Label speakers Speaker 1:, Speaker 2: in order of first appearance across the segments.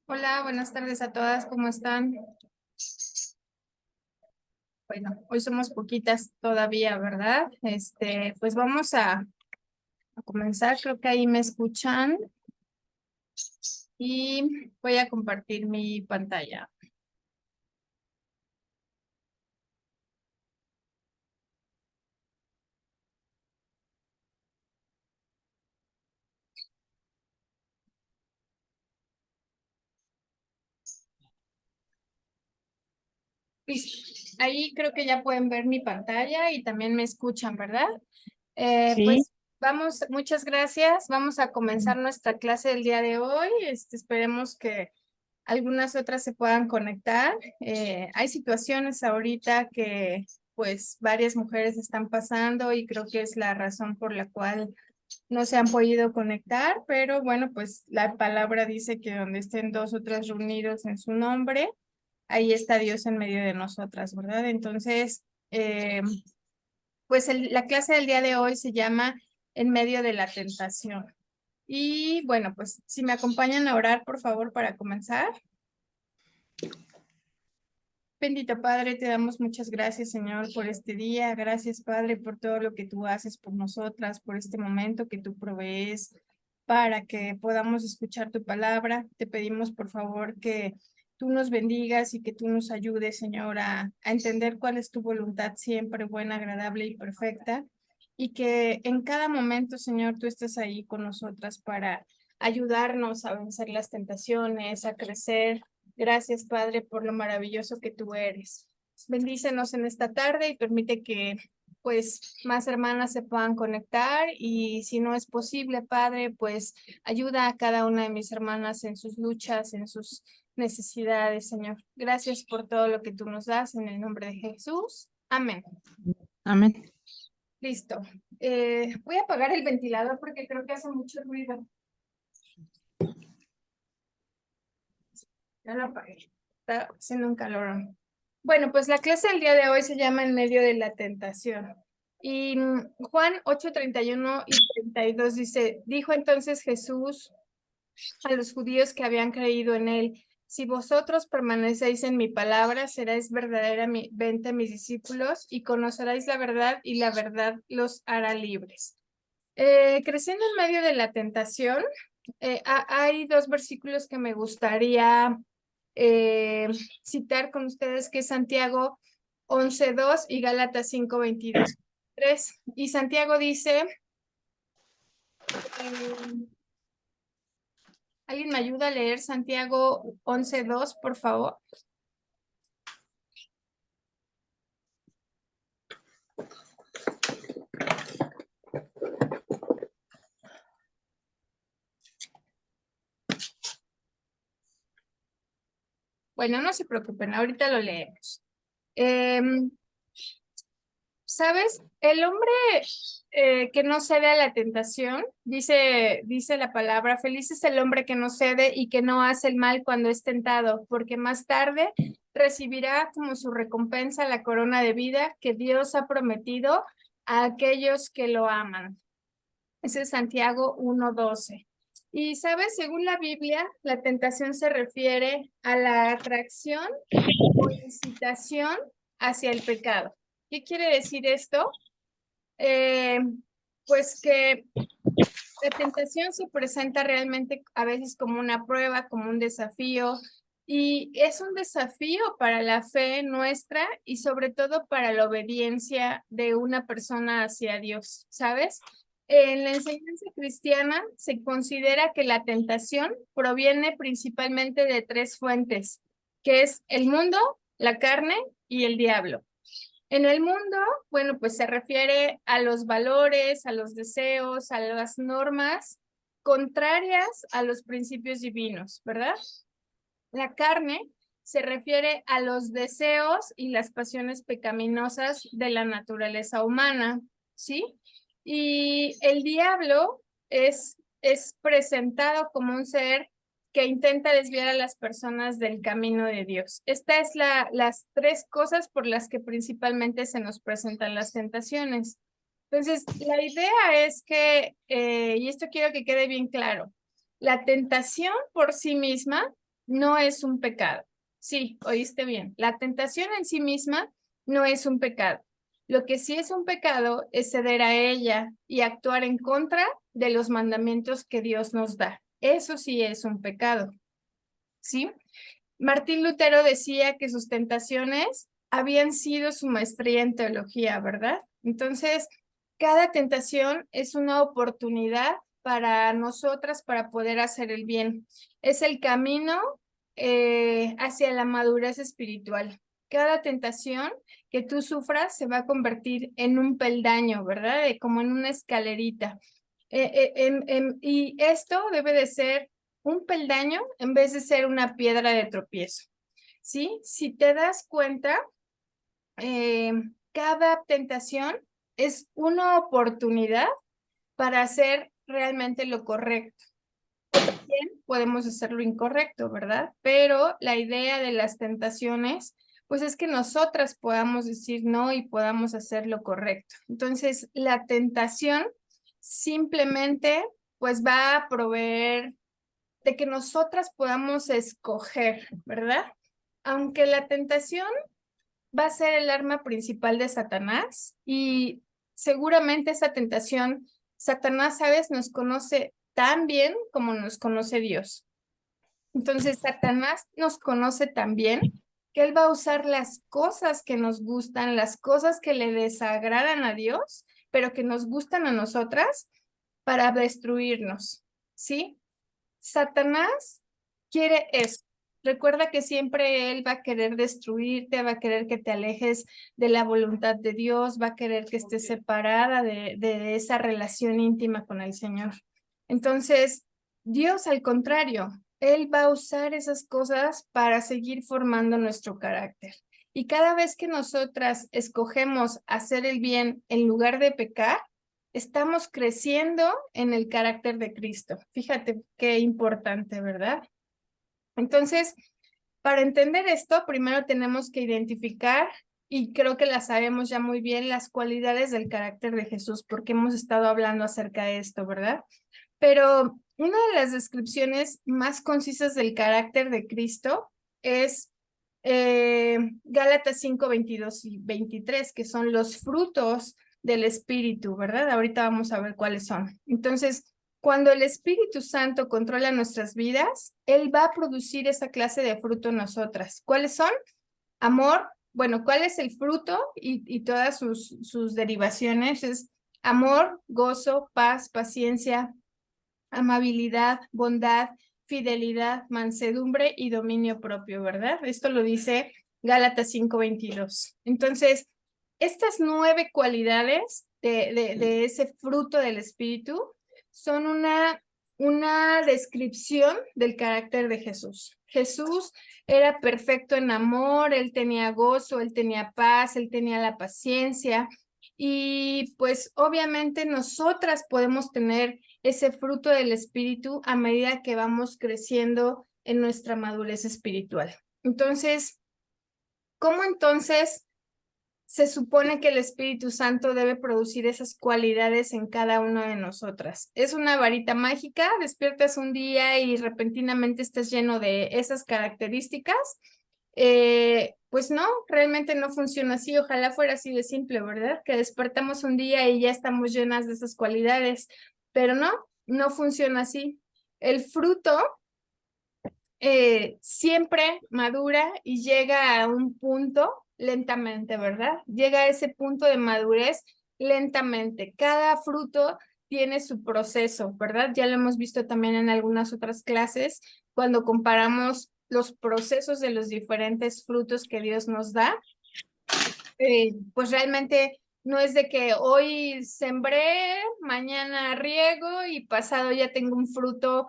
Speaker 1: Hola, buenas tardes a todas, ¿cómo están? Bueno, hoy somos poquitas todavía, ¿verdad? Pues vamos a comenzar, creo que ahí me escuchan y voy a compartir mi pantalla. Listo. Ahí creo que ya pueden ver mi pantalla y también me escuchan, ¿verdad?
Speaker 2: Sí,
Speaker 1: Pues vamos, muchas gracias. Vamos a comenzar nuestra clase del día de hoy. Esperemos que algunas otras se puedan conectar. Hay situaciones ahorita que pues varias mujeres están pasando y creo que es la razón por la cual no se han podido conectar, pero bueno, pues la palabra dice que donde estén dos o tres reunidos en su nombre, ahí está Dios en medio de nosotras, ¿verdad? Entonces, pues la clase del día de hoy se llama En medio de la tentación. Y bueno, pues si me acompañan a orar, por favor, para comenzar. Bendito Padre, te damos muchas gracias, Señor, por este día. Gracias, Padre, por todo lo que tú haces por nosotras, por este momento que tú provees para que podamos escuchar tu palabra. Te pedimos, por favor, que tú nos bendigas y que tú nos ayudes, Señor, a entender cuál es tu voluntad siempre buena, agradable y perfecta. Y que en cada momento, Señor, tú estés ahí con nosotras para ayudarnos a vencer las tentaciones, a crecer. Gracias, Padre, por lo maravilloso que tú eres. Bendícenos en esta tarde y permite que pues más hermanas se puedan conectar y si no es posible, Padre, pues ayuda a cada una de mis hermanas en sus luchas, en sus necesidades, Señor. Gracias por todo lo que tú nos das en el nombre de Jesús. Amén.
Speaker 2: amén.
Speaker 1: Listo. Voy a apagar el ventilador porque creo que hace mucho ruido. Ya lo apagué. Está haciendo un calor. Bueno, pues la clase del día de hoy se llama En medio de la tentación. Y Juan 8:31 y 32 dice, dijo entonces Jesús a los judíos que habían creído en él, si vosotros permanecéis en mi palabra, seréis verdaderamente mis discípulos y conoceréis la verdad y la verdad los hará libres. Creciendo en medio de la tentación, hay dos versículos que me gustaría eh, citar con ustedes, que es Santiago 11:2 y Gálatas 5:22-3. Y Santiago dice, eh, ¿alguien me ayuda a leer Santiago 11:2, por favor? Bueno, no se preocupen, ahorita lo leemos. ¿Sabes? El hombre que no cede a la tentación, dice la palabra, feliz es el hombre que no cede y que no hace el mal cuando es tentado, porque más tarde recibirá como su recompensa la corona de vida que Dios ha prometido a aquellos que lo aman. Ese es Santiago 1:12. Y sabes, según la Biblia, la tentación se refiere a la atracción o incitación hacia el pecado. ¿Qué quiere decir esto? Eh, pues que la tentación se presenta realmente a veces como una prueba, como un desafío, y es un desafío para la fe nuestra y sobre todo para la obediencia de una persona hacia Dios, ¿sabes? En la enseñanza cristiana se considera que la tentación proviene principalmente de tres fuentes, que es el mundo, la carne y el diablo. En el mundo, bueno, pues se refiere a los valores, a los deseos, a las normas contrarias a los principios divinos, ¿verdad? La carne se refiere a los deseos y las pasiones pecaminosas de la naturaleza humana, ¿sí? Y el diablo es presentado como un ser que intenta desviar a las personas del camino de Dios. Esta es las tres cosas por las que principalmente se nos presentan las tentaciones. Entonces, la idea es que, y esto quiero que quede bien claro, la tentación por sí misma no es un pecado. Sí, oíste bien. La tentación en sí misma no es un pecado. Lo que sí es un pecado es ceder a ella y actuar en contra de los mandamientos que Dios nos da. Eso sí es un pecado, ¿sí? Martín Lutero decía que sus tentaciones habían sido su maestría en teología, ¿verdad? Entonces, cada tentación es una oportunidad para nosotras para poder hacer el bien. Es el camino hacia la madurez espiritual. Cada tentación que tú sufras se va a convertir en un peldaño, ¿verdad? Como en una escalerita. Y esto debe de ser un peldaño en vez de ser una piedra de tropiezo, ¿sí? Si te das cuenta, eh, cada tentación es una oportunidad para hacer realmente lo correcto. O también podemos hacer lo incorrecto, ¿verdad? Pero la idea de las tentaciones, pues es que nosotras podamos decir no y podamos hacer lo correcto. Entonces, la tentación simplemente pues va a proveer de que nosotras podamos escoger, ¿verdad? Aunque la tentación va a ser el arma principal de Satanás y seguramente esa tentación, Satanás, ¿sabes? Nos conoce tan bien como nos conoce Dios. Entonces, Satanás nos conoce tan bien que él va a usar las cosas que nos gustan, las cosas que le desagradan a Dios, pero que nos gustan a nosotras para destruirnos, ¿sí? Satanás quiere eso. Recuerda que siempre él va a querer destruirte, va a querer que te alejes de la voluntad de Dios, va a querer que estés separada de esa relación íntima con el Señor. Entonces, Dios, al contrario, él va a usar esas cosas para seguir formando nuestro carácter. Y cada vez que nosotras escogemos hacer el bien en lugar de pecar, estamos creciendo en el carácter de Cristo. Fíjate qué importante, ¿verdad? Entonces, para entender esto, primero tenemos que identificar, y creo que las sabemos ya muy bien, las cualidades del carácter de Jesús, porque hemos estado hablando acerca de esto, ¿verdad? Pero una de las descripciones más concisas del carácter de Cristo es Gálatas 5, 22 y 23, que son los frutos del Espíritu, ¿verdad? Ahorita vamos a ver cuáles son. Entonces, cuando el Espíritu Santo controla nuestras vidas, Él va a producir esa clase de fruto en nosotras. ¿Cuáles son? Amor, bueno, ¿cuál es el fruto y todas sus derivaciones? Es amor, gozo, paz, paciencia, amabilidad, bondad, fidelidad, mansedumbre y dominio propio, ¿verdad? Esto lo dice Gálatas 5:22. Entonces, estas 9 cualidades de ese fruto del Espíritu son una descripción del carácter de Jesús. Jesús era perfecto en amor, él tenía gozo, él tenía paz, él tenía la paciencia y pues obviamente nosotras podemos tener ese fruto del espíritu a medida que vamos creciendo en nuestra madurez espiritual. Entonces, ¿cómo entonces se supone que el Espíritu Santo debe producir esas cualidades en cada una de nosotras? ¿Es una varita mágica? ¿Despiertas un día y repentinamente estás lleno de esas características? Pues no, realmente no funciona así. Ojalá fuera así de simple, ¿verdad? Que despertamos un día y ya estamos llenas de esas cualidades, pero no, no funciona así. El fruto siempre madura y llega a un punto lentamente, ¿verdad? Llega a ese punto de madurez lentamente. Cada fruto tiene su proceso, ¿verdad? Ya lo hemos visto también en algunas otras clases cuando comparamos los procesos de los diferentes frutos que Dios nos da. Pues realmente no es de que hoy sembré, mañana riego y pasado ya tengo un fruto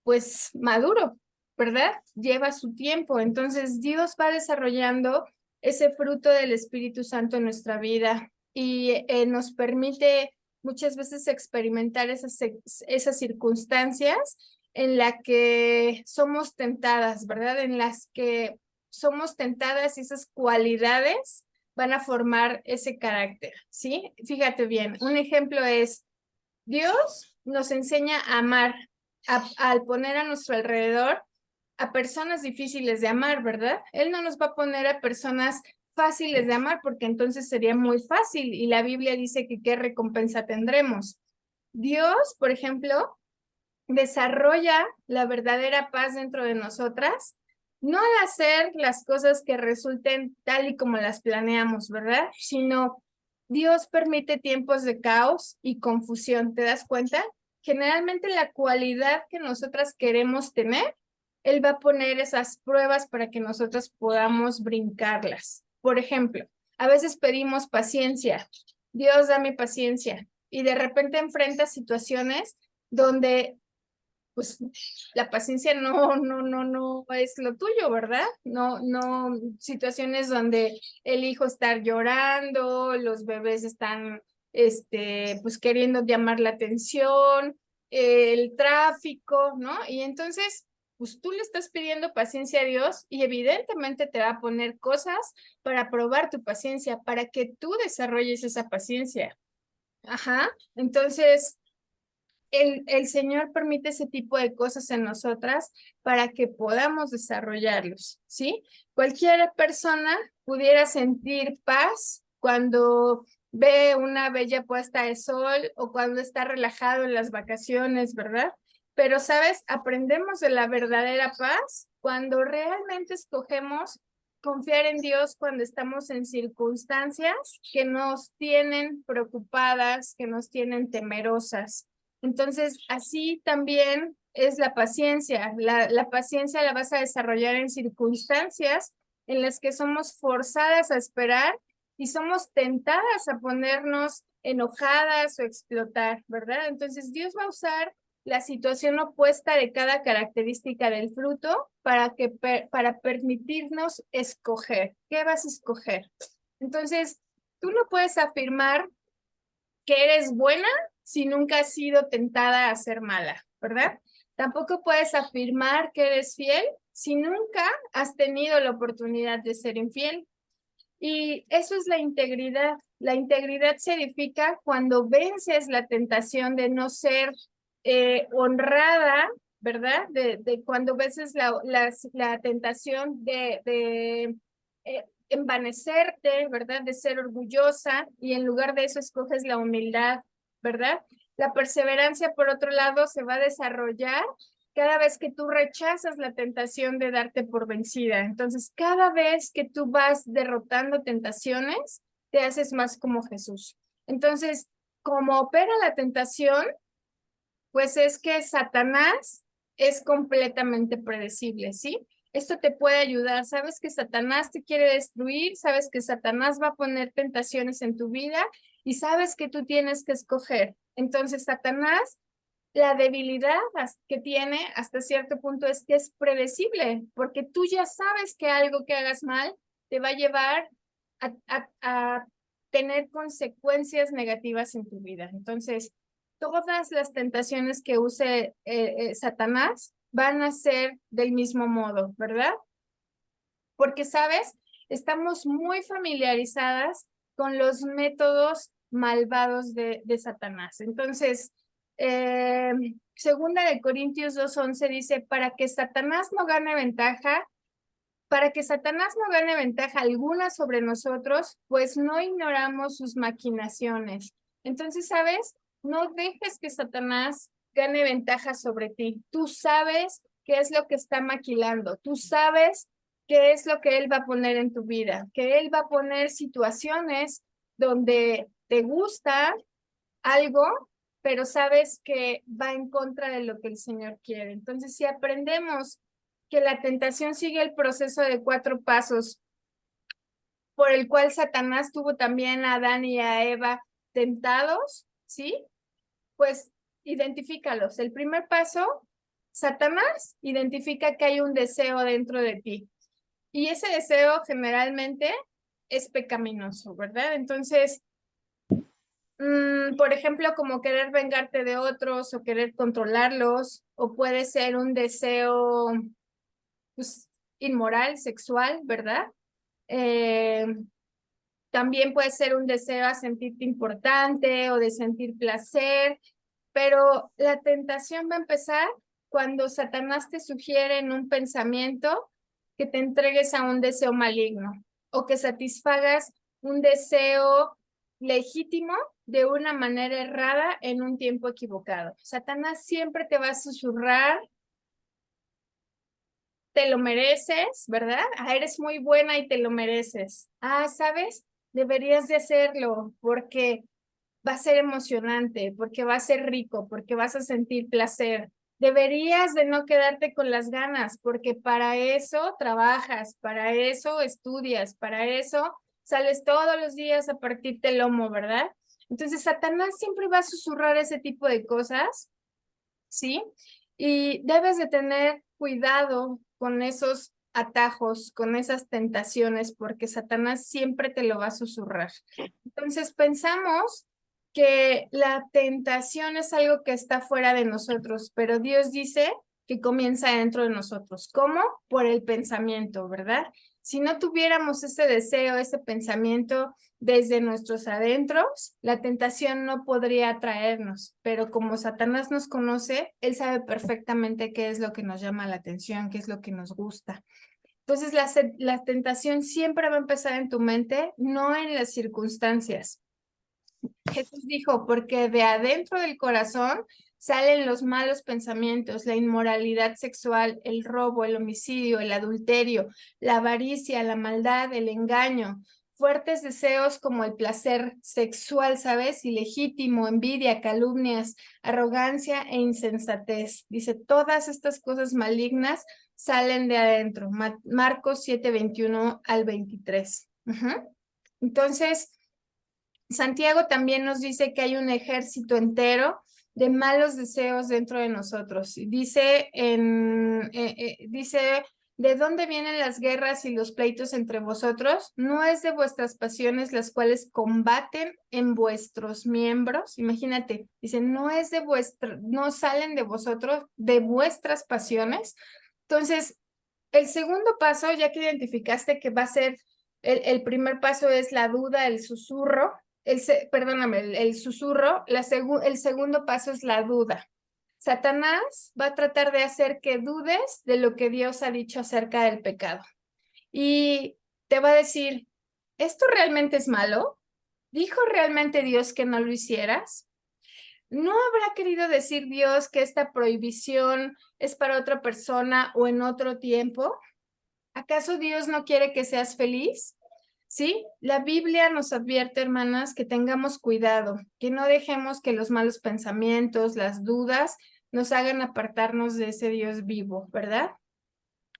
Speaker 1: pues maduro, ¿verdad? Lleva su tiempo. Entonces Dios va desarrollando ese fruto del Espíritu Santo en nuestra vida y nos permite muchas veces experimentar esas circunstancias en las que somos tentadas, ¿verdad? En las que somos tentadas y esas cualidades van a formar ese carácter, ¿sí? Fíjate bien, un ejemplo es, Dios nos enseña a amar al poner a nuestro alrededor a personas difíciles de amar, ¿verdad? Él no nos va a poner a personas fáciles de amar porque entonces sería muy fácil y la Biblia dice que qué recompensa tendremos. Dios, por ejemplo, desarrolla la verdadera paz dentro de nosotras, no al hacer las cosas que resulten tal y como las planeamos, ¿verdad? Sino Dios permite tiempos de caos y confusión, ¿te das cuenta? Generalmente la cualidad que nosotras queremos tener, Él va a poner esas pruebas para que nosotras podamos brincarlas. Por ejemplo, a veces pedimos paciencia. Dios, dame paciencia. Y de repente enfrentas situaciones donde pues la paciencia no es lo tuyo, ¿verdad? No, situaciones donde el hijo está llorando, los bebés están, pues queriendo llamar la atención, el tráfico, ¿no? Y entonces, pues tú le estás pidiendo paciencia a Dios y evidentemente te va a poner cosas para probar tu paciencia, para que tú desarrolles esa paciencia. Ajá, entonces el Señor permite ese tipo de cosas en nosotras para que podamos desarrollarlos, ¿sí? Cualquier persona pudiera sentir paz cuando ve una bella puesta de sol o cuando está relajado en las vacaciones, ¿verdad? Pero, ¿sabes? Aprendemos de la verdadera paz cuando realmente escogemos confiar en Dios cuando estamos en circunstancias que nos tienen preocupadas, que nos tienen temerosas. Entonces, así también es la paciencia. La paciencia la vas a desarrollar en circunstancias en las que somos forzadas a esperar y somos tentadas a ponernos enojadas o explotar, ¿verdad? Entonces, Dios va a usar la situación opuesta de cada característica del fruto para permitirnos escoger. ¿Qué vas a escoger? Entonces, tú no puedes afirmar que eres buena si nunca has sido tentada a ser mala, ¿verdad? Tampoco puedes afirmar que eres fiel si nunca has tenido la oportunidad de ser infiel. Y eso es la integridad. La integridad se edifica cuando vences la tentación de no ser honrada, ¿verdad? De cuando vences la tentación de envanecerte, ¿verdad? De ser orgullosa y en lugar de eso escoges la humildad, ¿verdad? La perseverancia, por otro lado, se va a desarrollar cada vez que tú rechazas la tentación de darte por vencida. Entonces, cada vez que tú vas derrotando tentaciones, te haces más como Jesús. Entonces, como opera la tentación, pues es que Satanás es completamente predecible, ¿sí? Esto te puede ayudar. Sabes que Satanás te quiere destruir, sabes que Satanás va a poner tentaciones en tu vida y sabes que tú tienes que escoger. Entonces, Satanás, la debilidad que tiene hasta cierto punto es que es predecible, porque tú ya sabes que algo que hagas mal te va a llevar a tener consecuencias negativas en tu vida. Entonces, todas las tentaciones que use Satanás van a ser del mismo modo, ¿verdad? Porque, ¿sabes? Estamos muy familiarizadas con los métodos malvados de Satanás. Entonces, eh, segunda de Corintios 2:11 dice, para que Satanás no gane ventaja alguna sobre nosotros, pues no ignoramos sus maquinaciones. Entonces, ¿sabes? No dejes que Satanás gane ventaja sobre ti. Tú sabes qué es lo que está maquilando. Tú sabes qué es lo que él va a poner en tu vida. Que él va a poner situaciones donde te gusta algo, pero sabes que va en contra de lo que el Señor quiere. Entonces, si aprendemos que la tentación sigue el proceso de 4 pasos por el cual Satanás tuvo también a Adán y a Eva tentados, ¿sí? Pues identifícalos. El primer paso, Satanás identifica que hay un deseo dentro de ti. Y ese deseo generalmente es pecaminoso, ¿verdad? Entonces, por ejemplo, como querer vengarte de otros o querer controlarlos, o puede ser un deseo pues, inmoral, sexual, ¿verdad? Eh, También puede ser un deseo a sentirte importante o de sentir placer, pero la tentación va a empezar cuando Satanás te sugiere en un pensamiento que te entregues a un deseo maligno o que satisfagas un deseo legítimo de una manera errada en un tiempo equivocado. Satanás siempre te va a susurrar, te lo mereces, ¿verdad? Ah, eres muy buena y te lo mereces. Ah, ¿sabes? Deberías de hacerlo porque va a ser emocionante, porque va a ser rico, porque vas a sentir placer. Deberías de no quedarte con las ganas, porque para eso trabajas, para eso estudias, para eso sales todos los días a partirte el lomo, ¿verdad? Entonces, Satanás siempre va a susurrar ese tipo de cosas, ¿sí? Y debes de tener cuidado con esos atajos, con esas tentaciones, porque Satanás siempre te lo va a susurrar. Entonces pensamos que la tentación es algo que está fuera de nosotros, pero Dios dice que comienza dentro de nosotros. ¿Cómo? Por el pensamiento, ¿verdad? Si no tuviéramos ese deseo, ese pensamiento desde nuestros adentros, la tentación no podría atraernos, pero como Satanás nos conoce, él sabe perfectamente qué es lo que nos llama la atención, qué es lo que nos gusta. Entonces, la tentación siempre va a empezar en tu mente, no en las circunstancias. Jesús dijo, porque de adentro del corazón salen los malos pensamientos, la inmoralidad sexual, el robo, el homicidio, el adulterio, la avaricia, la maldad, el engaño, fuertes deseos como el placer sexual, ¿sabes? Ilegítimo, envidia, calumnias, arrogancia e insensatez. Dice, todas estas cosas malignas salen de adentro. Marcos 7:21 al 23. Entonces, Santiago también nos dice que hay un ejército entero de malos deseos dentro de nosotros. Dice, ¿de dónde vienen las guerras y los pleitos entre vosotros? ¿No es de vuestras pasiones las cuales combaten en vuestros miembros? Imagínate, dice, no salen de vosotros, de vuestras pasiones. Entonces, el segundo paso, ya que identificaste que va a ser, el primer paso es la duda, el susurro, perdóname, el susurro, el segundo paso es la duda. Satanás va a tratar de hacer que dudes de lo que Dios ha dicho acerca del pecado. Y te va a decir, ¿esto realmente es malo? ¿Dijo realmente Dios que no lo hicieras? ¿No habrá querido decir Dios que esta prohibición es para otra persona o en otro tiempo? ¿Acaso Dios no quiere que seas feliz? Sí, la Biblia nos advierte, hermanas, que tengamos cuidado, que no dejemos que los malos pensamientos, las dudas, nos hagan apartarnos de ese Dios vivo, ¿verdad?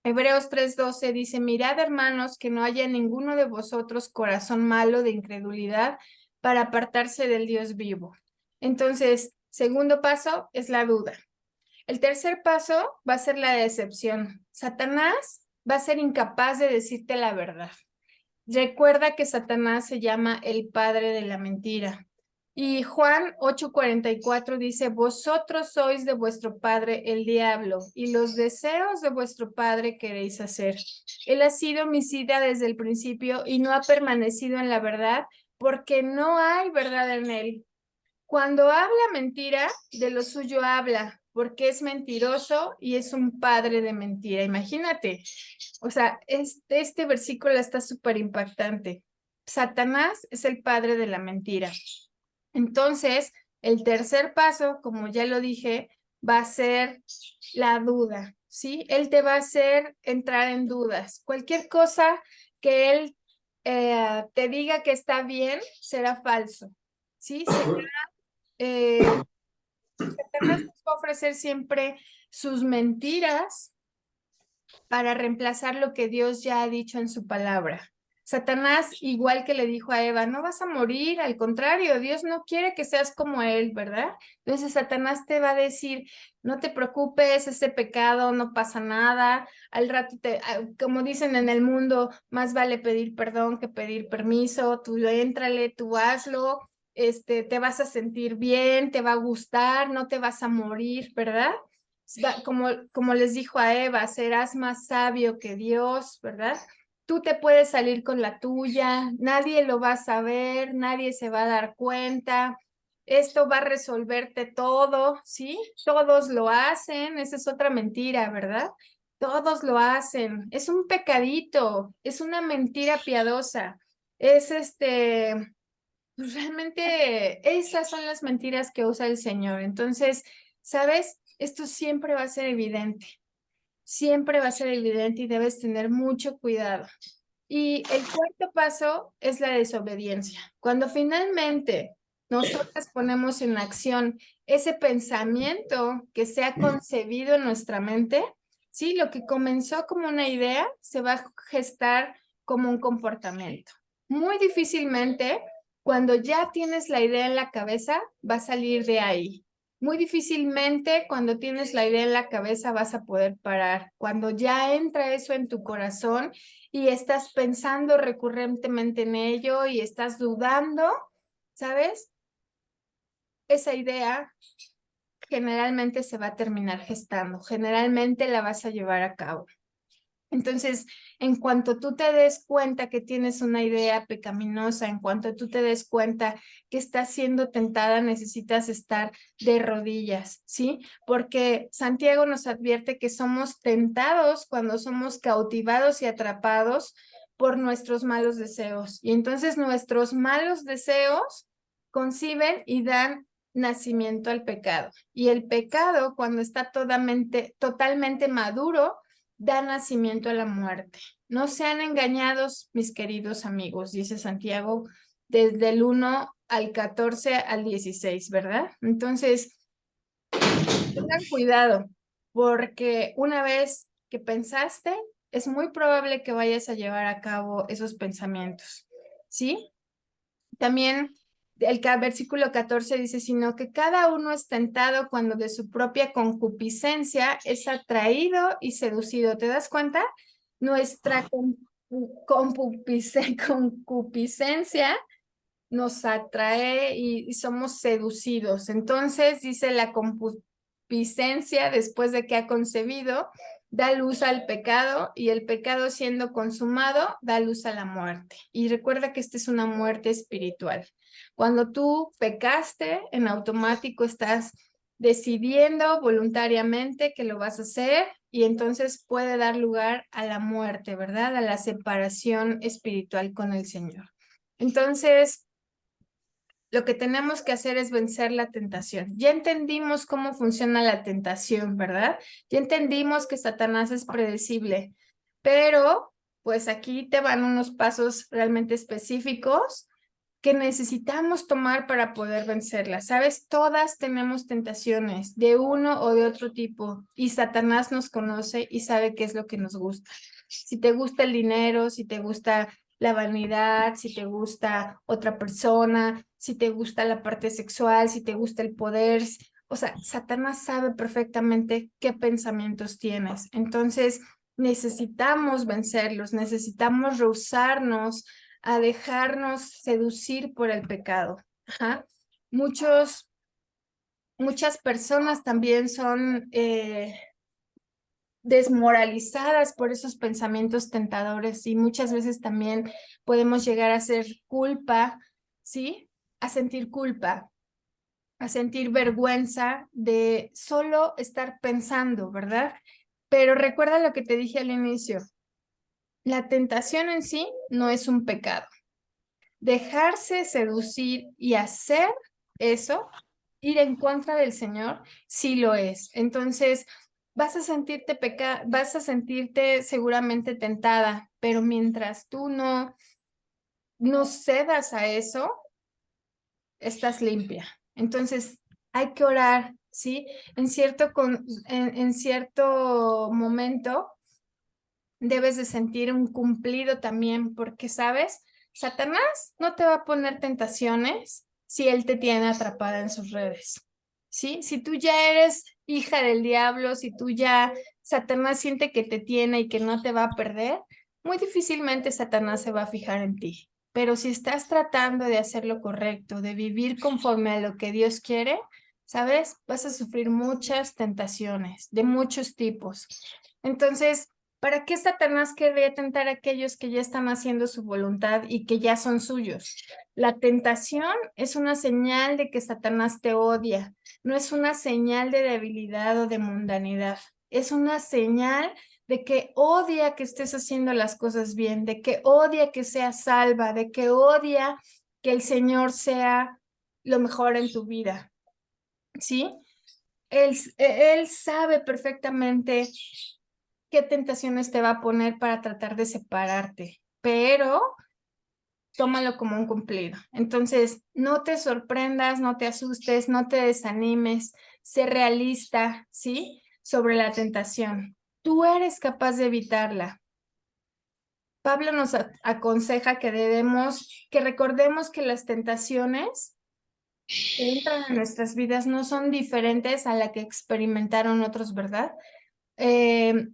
Speaker 1: Hebreos 3:12 dice, mirad, hermanos, que no haya en ninguno de vosotros corazón malo de incredulidad para apartarse del Dios vivo. Entonces, segundo paso es la duda. El tercer paso va a ser la decepción. Satanás va a ser incapaz de decirte la verdad. Recuerda que Satanás se llama el padre de la mentira. Y Juan 8:44 dice, vosotros sois de vuestro padre el diablo, y los deseos de vuestro padre queréis hacer. Él ha sido homicida desde el principio y no ha permanecido en la verdad, porque no hay verdad en él. Cuando habla mentira, de lo suyo habla, porque es mentiroso y es un padre de mentira. Imagínate, o sea, este versículo está súper impactante. Satanás es el padre de la mentira. Entonces, el tercer paso, como ya lo dije, va a ser la duda, ¿sí? Él te va a hacer entrar en dudas. Cualquier cosa que él te diga que está bien, será falso, ¿sí? Satanás nos va a ofrecer siempre sus mentiras para reemplazar lo que Dios ya ha dicho en su palabra. Satanás, igual que le dijo a Eva, no vas a morir, al contrario, Dios no quiere que seas como él, ¿verdad? Entonces Satanás te va a decir, no te preocupes, ese pecado no pasa nada, al rato como dicen en el mundo, más vale pedir perdón que pedir permiso, tú éntrale, tú hazlo, te vas a sentir bien, te va a gustar, no te vas a morir, ¿verdad? Como les dijo a Eva, serás más sabio que Dios, ¿verdad? Tú te puedes salir con la tuya, nadie lo va a saber, nadie se va a dar cuenta, esto va a resolverte todo, ¿sí? Todos lo hacen, esa es otra mentira, ¿verdad? Todos lo hacen, es un pecadito, es una mentira piadosa, es pues realmente esas son las mentiras que usa el Señor. Entonces, ¿sabes? Esto siempre va a ser evidente y debes tener mucho cuidado. Y el cuarto paso es la desobediencia. Cuando finalmente nosotras ponemos en acción ese pensamiento que se ha concebido en nuestra mente, sí, lo que comenzó como una idea se va a gestar como un comportamiento. Muy difícilmente, cuando ya tienes la idea en la cabeza, va a salir de ahí. Muy difícilmente cuando tienes la idea en la cabeza vas a poder parar. Cuando ya entra eso en tu corazón y estás pensando recurrentemente en ello y estás dudando, ¿sabes? Esa idea generalmente se va a terminar gestando, generalmente la vas a llevar a cabo. Entonces, en cuanto tú te des cuenta que tienes una idea pecaminosa, en cuanto tú te des cuenta que estás siendo tentada, necesitas estar de rodillas, ¿sí? Porque Santiago nos advierte que somos tentados cuando somos cautivados y atrapados por nuestros malos deseos. Y entonces nuestros malos deseos conciben y dan nacimiento al pecado. Y el pecado, cuando está totalmente maduro, da nacimiento a la muerte. No sean engañados, mis queridos amigos, dice Santiago, desde el 1 al 14 al 16, ¿verdad? Entonces, tengan cuidado, porque una vez que pensaste, es muy probable que vayas a llevar a cabo esos pensamientos, ¿sí? También el versículo 14 dice, sino que cada uno es tentado cuando de su propia concupiscencia es atraído y seducido. ¿Te das cuenta? Nuestra concupiscencia nos atrae y somos seducidos. Entonces, dice la concupiscencia, después de que ha concebido, da luz al pecado y el pecado siendo consumado da luz a la muerte. Y recuerda que esta es una muerte espiritual. Cuando tú pecaste, en automático estás decidiendo voluntariamente que lo vas a hacer y entonces puede dar lugar a la muerte, ¿verdad? A la separación espiritual con el Señor. Entonces, lo que tenemos que hacer es vencer la tentación. Ya entendimos cómo funciona la tentación, ¿verdad? Ya entendimos que Satanás es predecible, pero pues aquí te van unos pasos realmente específicos que necesitamos tomar para poder vencerla. ¿Sabes? Todas tenemos tentaciones de uno o de otro tipo y Satanás nos conoce y sabe qué es lo que nos gusta. Si te gusta el dinero, si te gusta la vanidad, si te gusta otra persona, si te gusta la parte sexual, si te gusta el poder, o sea, Satanás sabe perfectamente qué pensamientos tienes. Entonces, necesitamos vencerlos, necesitamos rehusarnos a dejarnos seducir por el pecado. Ajá. Muchas personas también son desmoralizadas por esos pensamientos tentadores y muchas veces también podemos llegar a hacer culpa, ¿sí? A sentir culpa, a sentir vergüenza de solo estar pensando, ¿verdad? Pero recuerda lo que te dije al inicio, la tentación en sí no es un pecado. Dejarse seducir y hacer eso, ir en contra del Señor, sí lo es. Entonces, vas a sentirte seguramente tentada, pero mientras tú no cedas a eso, estás limpia. Entonces, hay que orar, ¿sí? En cierto momento debes de sentir un cumplido también, porque, ¿sabes? Satanás no te va a poner tentaciones si él te tiene atrapada en sus redes, ¿sí? Si tú ya eres hija del diablo, si tú ya, Satanás siente que te tiene y que no te va a perder, muy difícilmente Satanás se va a fijar en ti. Pero si estás tratando de hacer lo correcto, de vivir conforme a lo que Dios quiere, ¿sabes? Vas a sufrir muchas tentaciones de muchos tipos. Entonces, ¿Para qué Satanás querría tentar a aquellos que ya están haciendo su voluntad y que ya son suyos? La tentación es una señal de que Satanás te odia, no es una señal de debilidad o de mundanidad, es una señal de que odia que estés haciendo las cosas bien, de que odia que seas salva, de que odia que el Señor sea lo mejor en tu vida, ¿sí? Él sabe perfectamente qué tentaciones te va a poner para tratar de separarte, pero tómalo como un cumplido. Entonces, no te sorprendas, no te asustes, no te desanimes, sé realista, ¿sí? Sobre la tentación. Tú eres capaz de evitarla. Pablo nos aconseja que recordemos que las tentaciones que entran en nuestras vidas no son diferentes a la que experimentaron otros, ¿verdad? Eh,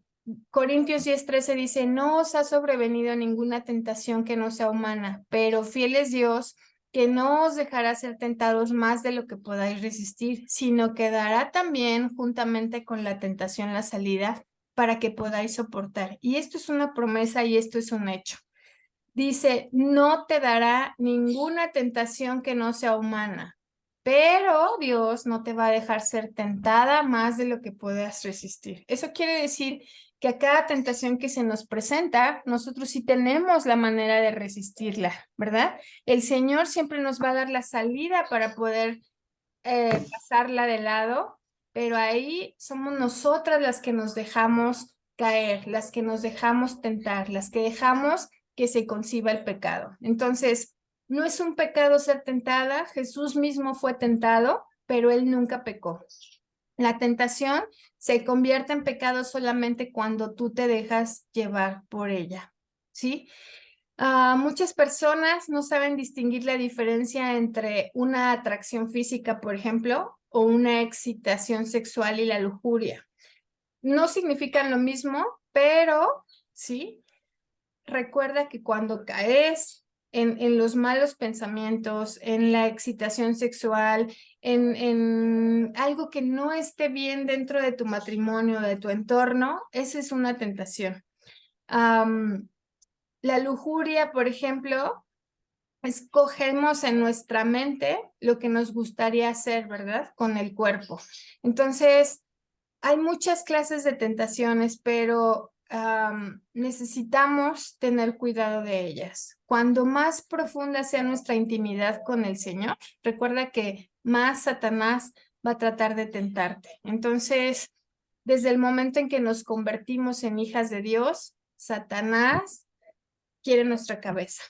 Speaker 1: Corintios 10:13 dice, no os ha sobrevenido ninguna tentación que no sea humana, pero fiel es Dios, que no os dejará ser tentados más de lo que podáis resistir, sino que dará también juntamente con la tentación la salida para que podáis soportar. Y esto es una promesa y esto es un hecho. Dice, no te dará ninguna tentación que no sea humana, pero Dios no te va a dejar ser tentada más de lo que puedas resistir. Eso quiere decir que a cada tentación que se nos presenta, nosotros sí tenemos la manera de resistirla, ¿verdad? El Señor siempre nos va a dar la salida para poder pasarla de lado, pero ahí somos nosotras las que nos dejamos caer, las que nos dejamos tentar, las que dejamos que se conciba el pecado. Entonces, no es un pecado ser tentada, Jesús mismo fue tentado, pero él nunca pecó. La tentación se convierte en pecado solamente cuando tú te dejas llevar por ella, ¿sí? Muchas personas no saben distinguir la diferencia entre una atracción física, por ejemplo, o una excitación sexual y la lujuria. No significan lo mismo, pero sí, recuerda que cuando caes en los malos pensamientos, en la excitación sexual, en algo que no esté bien dentro de tu matrimonio, de tu entorno, esa es una tentación. La lujuria, por ejemplo, escogemos en nuestra mente lo que nos gustaría hacer, ¿verdad? Con el cuerpo. Entonces, hay muchas clases de tentaciones, pero necesitamos tener cuidado de ellas. Cuando más profunda sea nuestra intimidad con el Señor, recuerda que más Satanás va a tratar de tentarte. Entonces, desde el momento en que nos convertimos en hijas de Dios, Satanás quiere nuestra cabeza.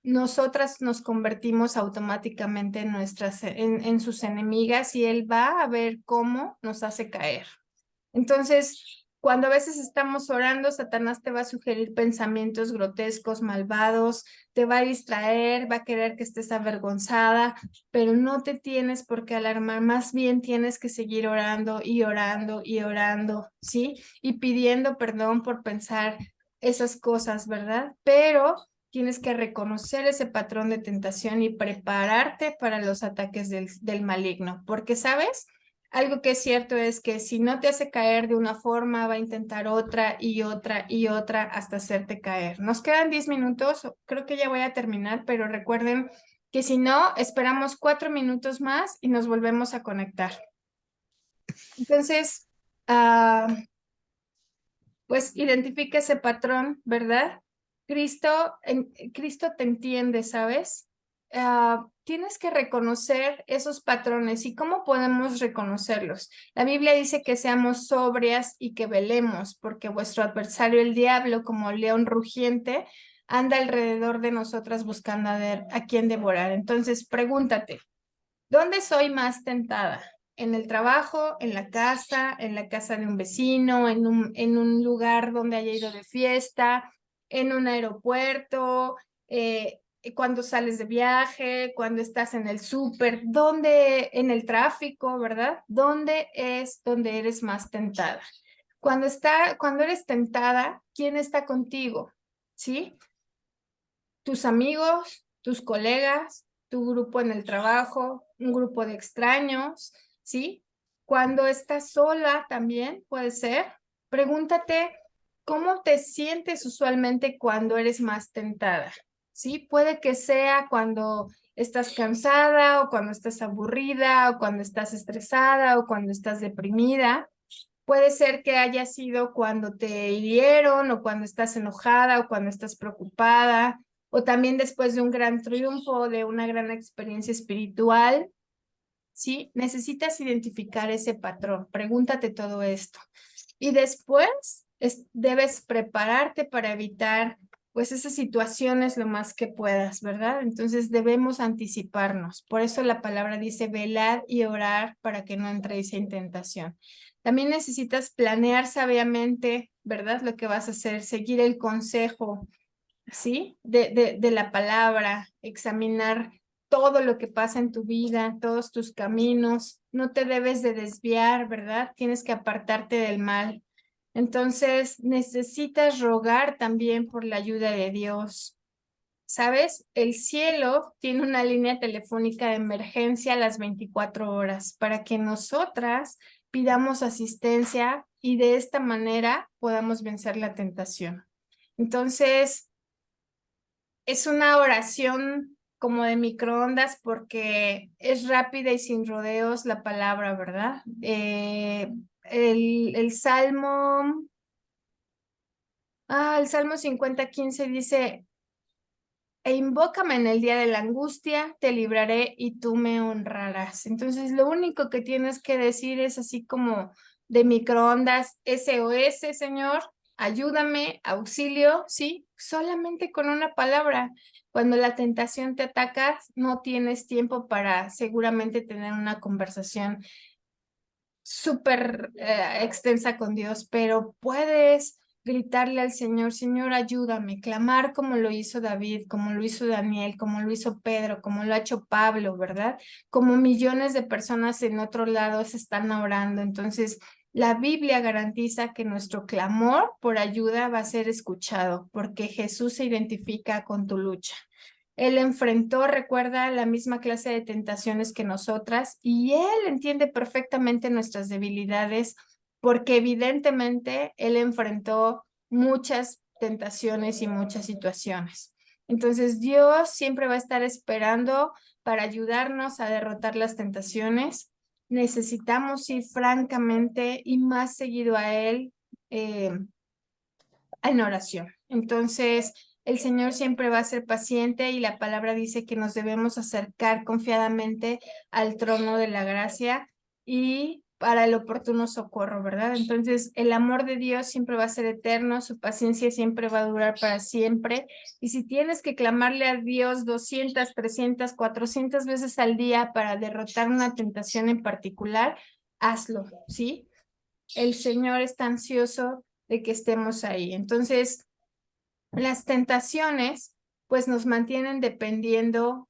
Speaker 1: Nosotras nos convertimos automáticamente en sus enemigas y él va a ver cómo nos hace caer. Entonces, cuando a veces estamos orando, Satanás te va a sugerir pensamientos grotescos, malvados, te va a distraer, va a querer que estés avergonzada, pero no te tienes por qué alarmar, más bien tienes que seguir orando y orando y orando, ¿sí? Y pidiendo perdón por pensar esas cosas, ¿verdad? Pero tienes que reconocer ese patrón de tentación y prepararte para los ataques del maligno, porque, ¿sabes? Algo que es cierto es que si no te hace caer de una forma, va a intentar otra y otra y otra hasta hacerte caer. Nos quedan 10 minutos, creo que ya voy a terminar, pero recuerden que si no, esperamos 4 minutos más y nos volvemos a conectar. Entonces, pues identifica ese patrón, ¿verdad? Cristo te entiende, ¿sabes? Tienes que reconocer esos patrones y cómo podemos reconocerlos. La Biblia dice que seamos sobrias y que velemos, porque vuestro adversario, el diablo, como león rugiente, anda alrededor de nosotras buscando a quién devorar. Entonces, pregúntate, ¿dónde soy más tentada? ¿En el trabajo, en la casa de un vecino, en un lugar donde haya ido de fiesta, en un aeropuerto, cuando sales de viaje, cuando estás en el súper, ¿dónde en el tráfico, ¿verdad? ¿Dónde es donde eres más tentada? Cuando eres tentada, ¿quién está contigo? ¿Sí? Tus amigos, tus colegas, tu grupo en el trabajo, un grupo de extraños, ¿sí? Cuando estás sola también puede ser. Pregúntate ¿cómo te sientes usualmente cuando eres más tentada? ¿Sí? Puede que sea cuando estás cansada o cuando estás aburrida o cuando estás estresada o cuando estás deprimida. Puede ser que haya sido cuando te hirieron o cuando estás enojada o cuando estás preocupada o también después de un gran triunfo o de una gran experiencia espiritual. ¿Sí? Necesitas identificar ese patrón. Pregúntate todo esto. Y después debes prepararte para evitar pues esas situaciones lo más que puedas, ¿verdad? Entonces debemos anticiparnos. Por eso la palabra dice velad y orar para que no entréis en tentación. También necesitas planear sabiamente, ¿verdad? Lo que vas a hacer, seguir el consejo, ¿sí? De la palabra, examinar todo lo que pasa en tu vida, todos tus caminos. No te debes de desviar, ¿verdad? Tienes que apartarte del mal. Entonces, necesitas rogar también por la ayuda de Dios. ¿Sabes? El cielo tiene una línea telefónica de emergencia a las 24 horas para que nosotras pidamos asistencia y de esta manera podamos vencer la tentación. Entonces, es una oración como de microondas porque es rápida y sin rodeos la palabra, ¿verdad? El Salmo, el Salmo 50:15 dice, e invócame en el día de la angustia, te libraré y tú me honrarás. Entonces, lo único que tienes que decir es así como de microondas, SOS, Señor, ayúdame, auxilio, ¿sí? Solamente con una palabra. Cuando la tentación te ataca, no tienes tiempo para seguramente tener una conversación súper extensa con Dios, pero puedes gritarle al Señor, Señor, ayúdame, clamar como lo hizo David, como lo hizo Daniel, como lo hizo Pedro, como lo ha hecho Pablo, ¿verdad? Como millones de personas en otro lado se están orando. Entonces, la Biblia garantiza que nuestro clamor por ayuda va a ser escuchado, porque Jesús se identifica con tu lucha. Él enfrentó, recuerda, la misma clase de tentaciones que nosotras y Él entiende perfectamente nuestras debilidades porque evidentemente Él enfrentó muchas tentaciones y muchas situaciones. Entonces Dios siempre va a estar esperando para ayudarnos a derrotar las tentaciones. Necesitamos ir francamente y más seguido a Él en oración. Entonces, el Señor siempre va a ser paciente y la palabra dice que nos debemos acercar confiadamente al trono de la gracia y para el oportuno socorro, ¿verdad? Entonces, el amor de Dios siempre va a ser eterno, su paciencia siempre va a durar para siempre. Y si tienes que clamarle a Dios 200, 300, 400 veces al día para derrotar una tentación en particular, hazlo, ¿sí? El Señor está ansioso de que estemos ahí. Entonces, las tentaciones, pues nos mantienen dependiendo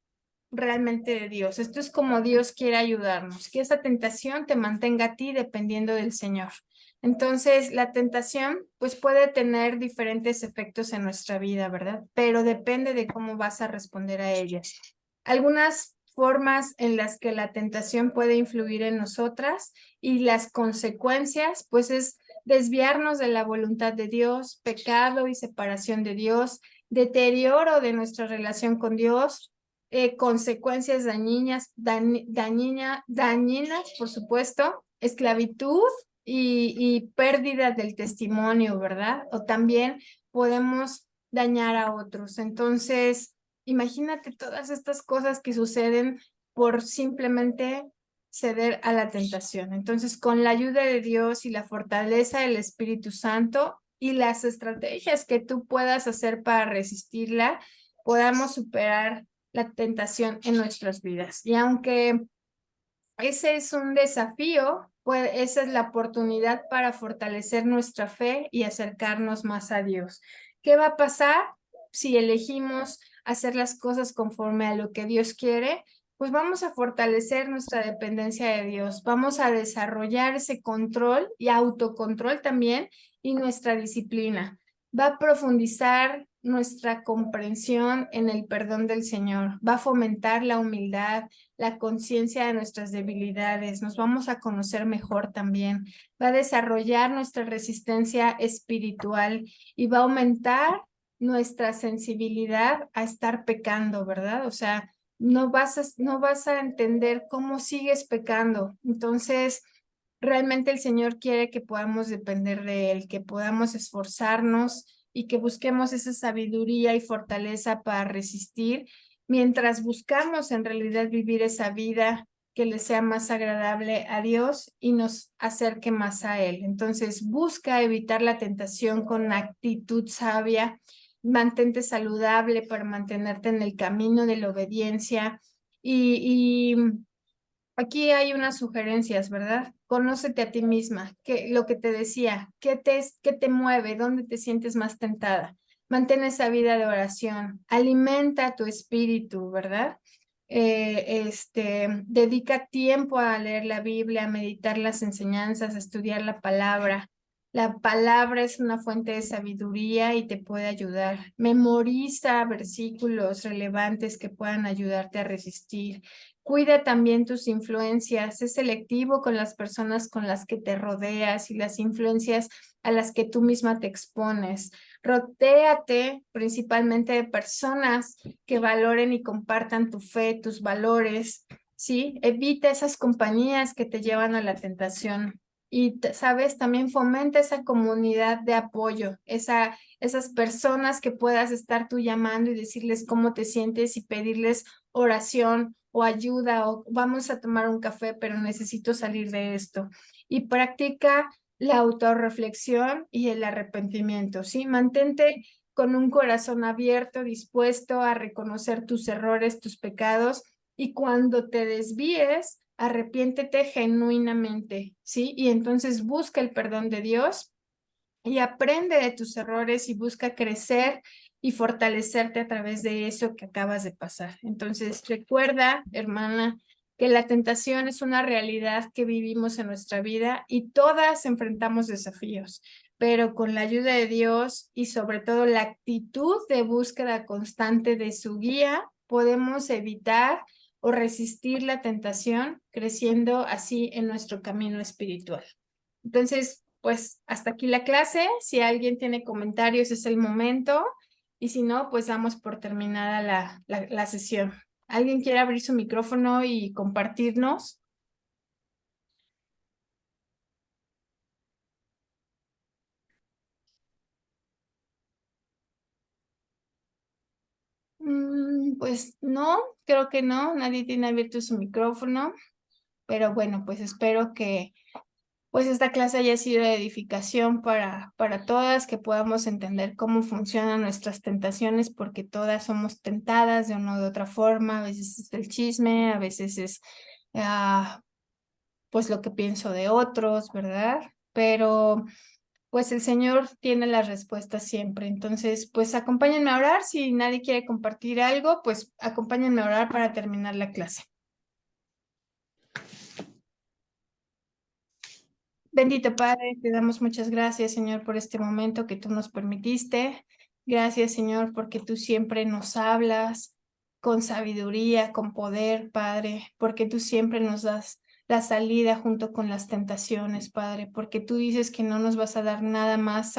Speaker 1: realmente de Dios. Esto es como Dios quiere ayudarnos, que esa tentación te mantenga a ti dependiendo del Señor. Entonces, la tentación, pues puede tener diferentes efectos en nuestra vida, ¿verdad? Pero depende de cómo vas a responder a ellas. Algunas formas en las que la tentación puede influir en nosotras y las consecuencias, pues es desviarnos de la voluntad de Dios, pecado y separación de Dios, deterioro de nuestra relación con Dios, consecuencias dañinas, por supuesto, esclavitud y pérdida del testimonio, ¿verdad? O también podemos dañar a otros. Entonces, imagínate todas estas cosas que suceden por simplemente ceder a la tentación. Entonces, con la ayuda de Dios y la fortaleza del Espíritu Santo y las estrategias que tú puedas hacer para resistirla, podamos superar la tentación en nuestras vidas. Y aunque ese es un desafío, pues esa es la oportunidad para fortalecer nuestra fe y acercarnos más a Dios. ¿Qué va a pasar si elegimos hacer las cosas conforme a lo que Dios quiere? Pues vamos a fortalecer nuestra dependencia de Dios, vamos a desarrollar ese control y autocontrol también y nuestra disciplina. Va a profundizar nuestra comprensión en el perdón del Señor, va a fomentar la humildad, la conciencia de nuestras debilidades, nos vamos a conocer mejor también, va a desarrollar nuestra resistencia espiritual y va a aumentar nuestra sensibilidad a estar pecando, ¿verdad? O sea, no vas a entender cómo sigues pecando. Entonces, realmente el Señor quiere que podamos depender de Él, que podamos esforzarnos y que busquemos esa sabiduría y fortaleza para resistir, mientras buscamos en realidad vivir esa vida que le sea más agradable a Dios y nos acerque más a Él. Entonces, busca evitar la tentación con actitud sabia, mantente saludable para mantenerte en el camino de la obediencia y aquí hay unas sugerencias, ¿verdad? Conócete a ti misma, lo que te decía, qué te mueve, dónde te sientes más tentada. Mantén esa vida de oración, alimenta tu espíritu, ¿verdad? Dedica tiempo a leer la Biblia, a meditar las enseñanzas, a estudiar la palabra. La palabra es una fuente de sabiduría y te puede ayudar. Memoriza versículos relevantes que puedan ayudarte a resistir. Cuida también tus influencias, sé selectivo con las personas con las que te rodeas y las influencias a las que tú misma te expones. Rodéate principalmente de personas que valoren y compartan tu fe, tus valores, ¿sí? Evita esas compañías que te llevan a la tentación. Y, sabes, también fomenta esa comunidad de apoyo, esas personas que puedas estar tú llamando y decirles cómo te sientes y pedirles oración o ayuda o vamos a tomar un café, pero necesito salir de esto. Y practica la autorreflexión y el arrepentimiento, ¿sí? Mantente con un corazón abierto, dispuesto a reconocer tus errores, tus pecados y cuando te desvíes, arrepiéntete genuinamente, ¿sí? Y entonces busca el perdón de Dios y aprende de tus errores y busca crecer y fortalecerte a través de eso que acabas de pasar. Entonces, recuerda, hermana, que la tentación es una realidad que vivimos en nuestra vida y todas enfrentamos desafíos, pero con la ayuda de Dios y sobre todo la actitud de búsqueda constante de su guía, podemos evitar o resistir la tentación, creciendo así en nuestro camino espiritual. Entonces, pues hasta aquí la clase. Si alguien tiene comentarios, es el momento. Y si no, pues damos por terminada la sesión. ¿Alguien quiere abrir su micrófono y compartirnos? Pues no, creo que no. Nadie tiene abierto su micrófono. Pero bueno, pues espero que pues esta clase haya sido de edificación para todas, que podamos entender cómo funcionan nuestras tentaciones, porque todas somos tentadas de una u otra forma, a veces es el chisme, a veces es pues lo que pienso de otros, ¿verdad? Pero pues el Señor tiene las respuestas siempre. Entonces, pues acompáñenme a orar. Si nadie quiere compartir algo, pues acompáñenme a orar para terminar la clase. Bendito Padre, te damos muchas gracias, Señor, por este momento que tú nos permitiste. Gracias, Señor, porque tú siempre nos hablas con sabiduría, con poder, Padre, porque tú siempre nos das la salida junto con las tentaciones, Padre, porque tú dices que no nos vas a dar nada más